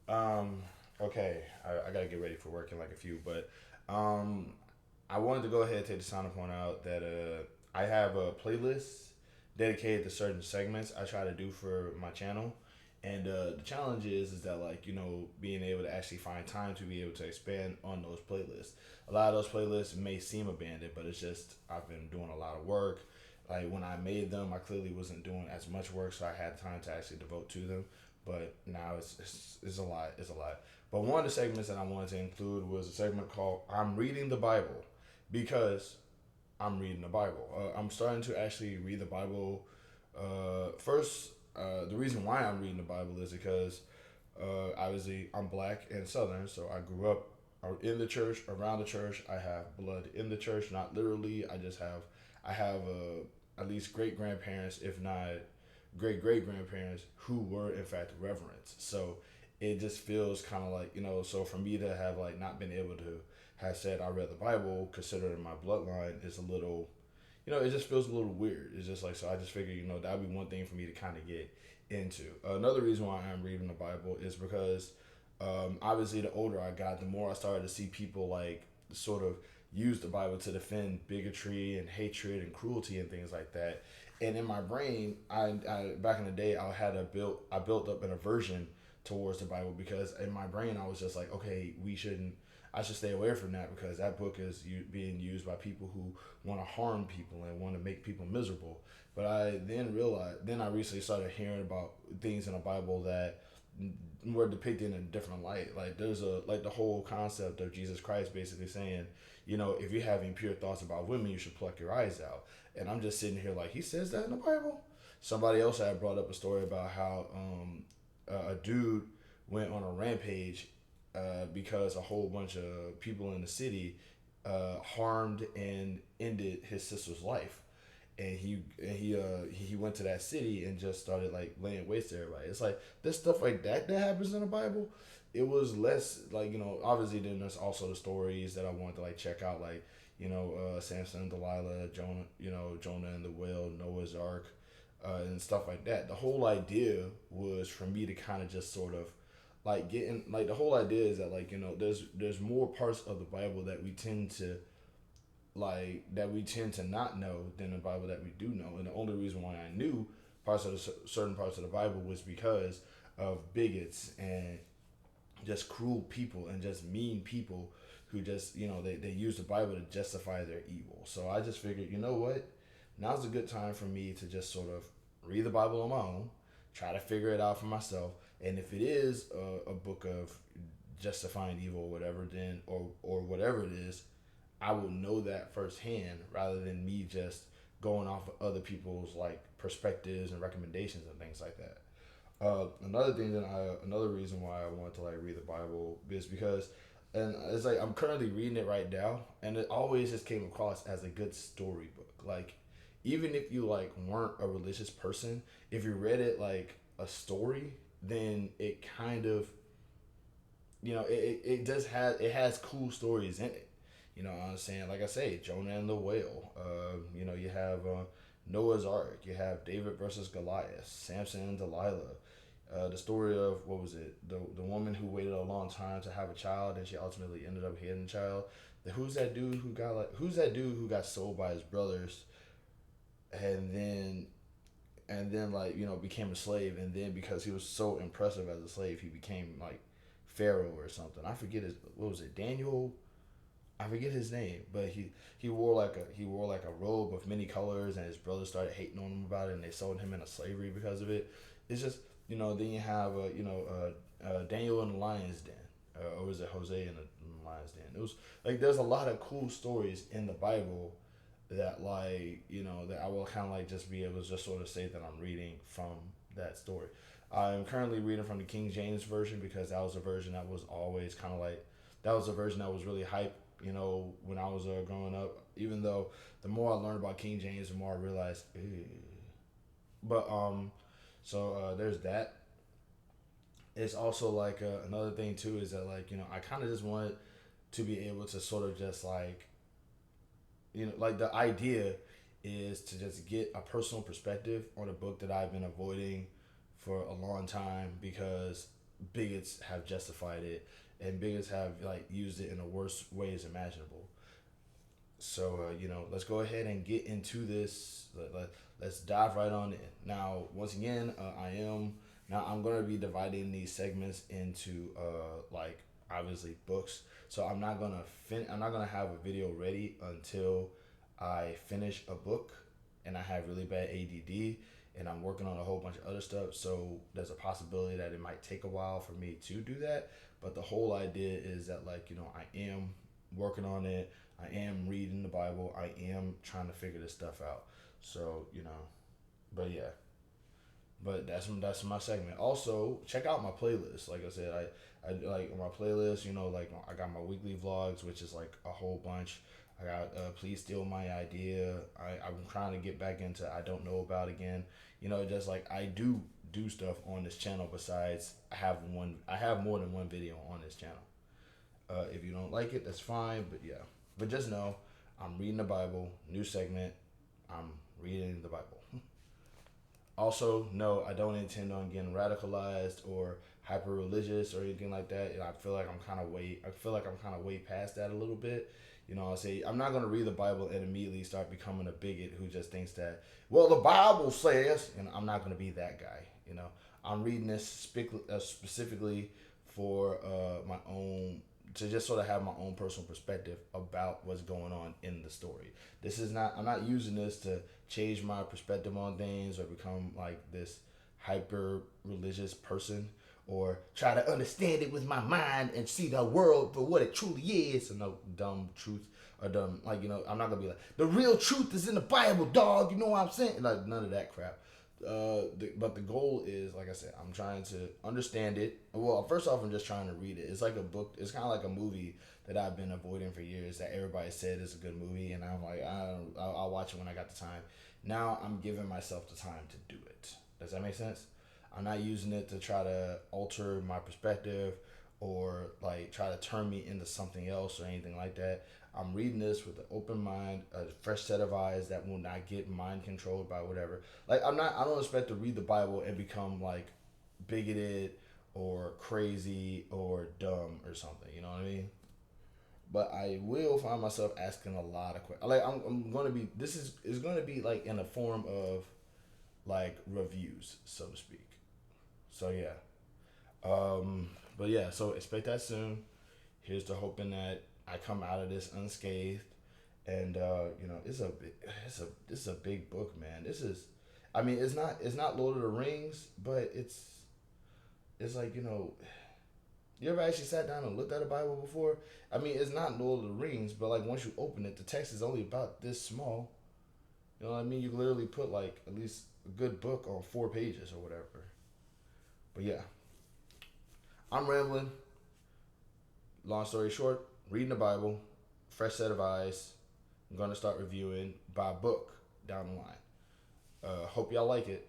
Um, okay, I gotta get ready for work in like a few, but um, I wanted to go ahead and take the time to point out that I have a playlist dedicated to certain segments I try to do for my channel, and the challenge is that like being able to actually find time to be able to expand on those playlists. A lot of those playlists may seem abandoned, but it's just I've been doing a lot of work. Like when I made them, I clearly wasn't doing as much work, so I had time to actually devote to them. But now it's a lot. It's a lot. But one of the segments that I wanted to include was a segment called "I'm Reading the Bible," because I'm reading the Bible. I'm starting to actually read the Bible. First, the reason why I'm reading the Bible is because obviously I'm black and Southern, so I grew up in the church, around the church. I have blood in the church, not literally. I have at least great grandparents, if not great grandparents, who were in fact reverends. So it just feels kind of like So for me to have like not been able to have said I read the Bible, considering my bloodline, is a little, it just feels a little weird. It's just like, so I just figured, that'd be one thing for me to kind of get into. Another reason why I'm reading the Bible is because obviously the older I got, the more I started to see people like sort of use the Bible to defend bigotry and hatred and cruelty and things like that. And in my brain, I back in the day, I built up an aversion towards the Bible because in my brain I was just like, okay, I should stay away from that because that book is being used by people who want to harm people and want to make people miserable. But I recently started hearing about things in the Bible that were depicted in a different light. Like the whole concept of Jesus Christ basically saying, if you're having pure thoughts about women, you should pluck your eyes out. And I'm just sitting here like, he says that in the Bible. Somebody else had brought up a story about how a dude went on a rampage because a whole bunch of people in the city harmed and ended his sister's life, and he went to that city and just started like laying waste to everybody. It's like there's stuff like that happens in the Bible. It was less like obviously then there's also the stories that I wanted to like check out, like Samson and Delilah, Jonah and the whale, Noah's Ark, and stuff like that. The whole idea was for me to kind of just sort of like getting like the whole idea is that like there's more parts of the Bible that we tend to not know than the Bible that we do know. And the only reason why I knew certain parts of the Bible was because of bigots and just cruel people and just mean people who just they use the Bible to justify their evil. So I just figured, you know what, now's a good time for me to just sort of read the Bible on my own, try to figure it out for myself, and if it is a book of justifying evil or whatever, then or whatever it is, I will know that firsthand rather than me just going off of other people's like perspectives and recommendations and things like that. Another reason why I wanted to like read the Bible is because, and it's like I'm currently reading it right now, and it always just came across as a good storybook. Like, even if you like weren't a religious person, if you read it like a story, then it kind of, it does have it has cool stories in it. You know what I'm saying? Like I say, Jonah and the whale. You have Noah's Ark. You have David versus Goliath. Samson and Delilah. The story of what was it? The woman who waited a long time to have a child and she ultimately ended up having a child. Who's that dude who got sold by his brothers and then like became a slave, and then because he was so impressive as a slave he became like Pharaoh or something. I forget his what was it, Daniel? I forget his name, but he wore like a robe of many colors, and his brothers started hating on him about it, and they sold him into slavery because of it. It's just then you have Daniel in the lion's den, or was it Jose in the lion's den? It was like there's a lot of cool stories in the Bible that that I will kind of like just be able to just sort of say that I'm reading from that story. I'm currently reading from the King James version because that was a version that was always kind of like that was a version that was really hype. When I was growing up, even though the more I learned about King James, the more I realized. Ew. But there's that. It's also like another thing too is that like I kind of just wanted to be able to sort of just like like the idea is to just get a personal perspective on a book that I've been avoiding for a long time because bigots have justified it, and bigots have like used it in the worst ways imaginable. So let's go ahead and get into this. Let's dive right on in. Now, once again, I'm gonna be dividing these segments into like obviously books. So I'm not gonna have a video ready until I finish a book, and I have really bad ADD, and I'm working on a whole bunch of other stuff. So there's a possibility that it might take a while for me to do that. But the whole idea is that I am working on it. I am reading the Bible. I am trying to figure this stuff out. So but yeah, but that's my segment. Also, check out my playlist. Like I said, I like my playlist. Like I got my weekly vlogs, which is like a whole bunch. I got Please Steal My Idea. I'm trying to get back into I Don't Know About again. Just like I do stuff on this channel. Besides, I have more than one video on this channel. If you don't like it, that's fine. But yeah, but just know I'm reading the Bible. New segment. I'm reading the Bible. Also, no, I don't intend on getting radicalized or hyper religious or anything like that. I feel like I'm kind of way past that a little bit. I'll say I'm not gonna read the Bible and immediately start becoming a bigot who just thinks that, well, the Bible says, and I'm not gonna be that guy. I'm reading this specifically for my own, to just sort of have my own personal perspective about what's going on in the story. I'm not using this to change my perspective on things or become like this hyper religious person or try to understand it with my mind and see the world for what it truly is. So no dumb truth or dumb, I'm not gonna be like, the real truth is in the Bible, dog. You know what I'm saying? Like, none of that crap. But the goal is, like I said, I'm trying to understand it. Well, first off, I'm just trying to read it. It's like a book. It's kind of like a movie that I've been avoiding for years that everybody said is a good movie, and I'm like, I'll watch it when I got the time. Now I'm giving myself the time to do it. Does that make sense? I'm not using it to try to alter my perspective or like try to turn me into something else or anything like that. I'm reading this with an open mind, a fresh set of eyes that will not get mind controlled by whatever. Like I don't expect to read the Bible and become like bigoted or crazy or dumb or something. You know what I mean? But I will find myself asking a lot of questions. Like I'm gonna be. This is gonna be like in a form of like reviews, so to speak. So yeah. But yeah. So expect that soon. Here's to hoping that I come out of this unscathed. And this is a big book, man. I mean, it's not Lord of the Rings, but it's like you ever actually sat down and looked at a Bible before? I mean, it's not Lord of the Rings, but like once you open it, the text is only about this small. You know what I mean? You can literally put like at least a good book on 4 pages or whatever. But yeah, I'm rambling. Long story short, reading the Bible, fresh set of eyes. I'm gonna start reviewing by book down the line. Hope y'all like it.